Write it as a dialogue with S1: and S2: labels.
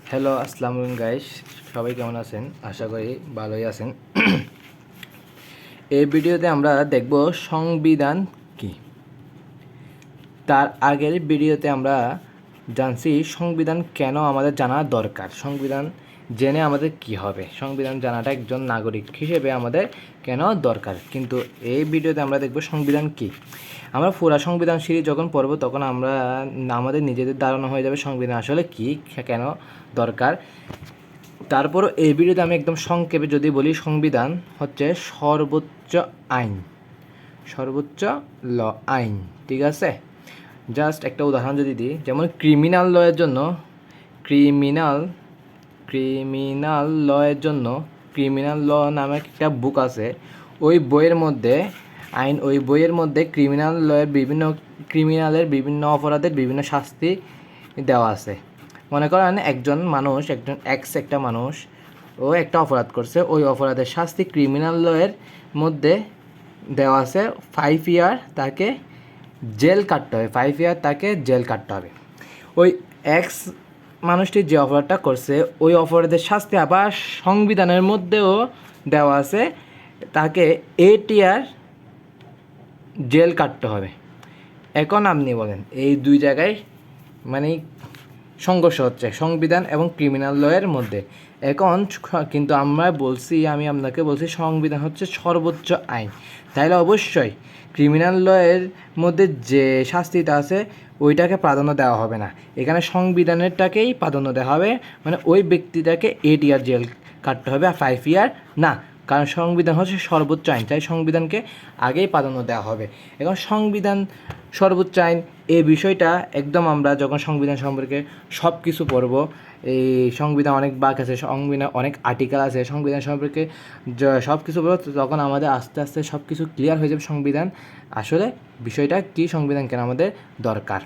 S1: Hello, আসসালামু আলাইকুম guys. সবাই কেমন আছেন? আশা করি ভালোই আছেন। এই ভিডিওতে আমরা দেখব সংবিধান কি। তার আগের ভিডিওতে আমরা জানছি সংবিধান কেন আমাদের জানা দরকার, সংবিধান জেনে আমাদের কি হবে, সংবিধান জানাটা একজন নাগরিক হিসেবে আমাদের কেন দরকার। কিন্তু এই ভিডিওতে আমরা দেখব সংবিধান কি। আমরা পুরা সংবিধান সিরিজ যখন পড়ব তখন আমাদের নিজেদের ধারণা হয়ে যাবে সংবিধান আসলে কি, কেন দরকার। তারপরও এই ভিডিওতে আমি একদম সংক্ষেপে যদি বলি, সংবিধান হচ্ছে সর্বোচ্চ ল আইন, ঠিক আছে। জাস্ট একটা উদাহরণ যদি দিই, যেমন ক্রিমিনাল লয়ের জন্য ক্রিমিনাল ল নামে একটা বুক আছে। ওই বইয়ের মধ্যে ক্রিমিনাল লয়ের ক্রিমিনালের বিভিন্ন অপরাধের বিভিন্ন শাস্তি দেওয়া আছে। মনে করেন একটা মানুষ ও একটা অপরাধ করছে, ওই অপরাধের শাস্তি ক্রিমিনাল লয়ের মধ্যে দেওয়া আছে 5 ইয়ার তাকে জেল কাটতে হবে, 5 ইয়ার তাকে জেল কাটতে হবে। ওই এক্স মানুষটি যে অপরাধটা করছে ওই অপরাধের শাস্তি আবার সংবিধানের মধ্যেও দেওয়া আছে, তাকে 8 ইয়ার জেল কাটতে হবে। এখন আপনি বলেন এই দুই জায়গায় মানে সংঘর্ষ হচ্ছে সংবিধান এবং ক্রিমিনাল লয়ের মধ্যে। এখন কিন্তু আমি আপনাকে বলছি সংবিধান হচ্ছে সর্বোচ্চ আইন, তাইলে অবশ্যই ক্রিমিনাল লয়ের মধ্যে যে শাস্তিটা আছে ওইটাকে প্রাধান্য দেওয়া হবে না, এখানে সংবিধানেরটাকেই প্রাধান্য দেওয়া হবে। মানে ওই ব্যক্তিটাকে 8 ইয়ার জেল কাটতে হবে আর 5 ইয়ার না, কারণ সংবিধান হচ্ছে সর্বোচ্চ আইন, তাই সংবিধানকে আগেই প্রাধান্য দেওয়া হবে। এখন সংবিধান সর্বোচ্চ আইন এই বিষয়টা একদম আমরা যখন সংবিধান সম্পর্কে সব কিছু পড়ব, এই সংবিধান অনেক বাক আছে, সংবিধান অনেক আর্টিকেল আছে, সংবিধান সম্পর্কে সব কিছু পড়ব, তখন আমাদের আস্তে আস্তে সব কিছু ক্লিয়ার হয়ে যাবে সংবিধান আসলে বিষয়টা কী, সংবিধান কেন আমাদের দরকার।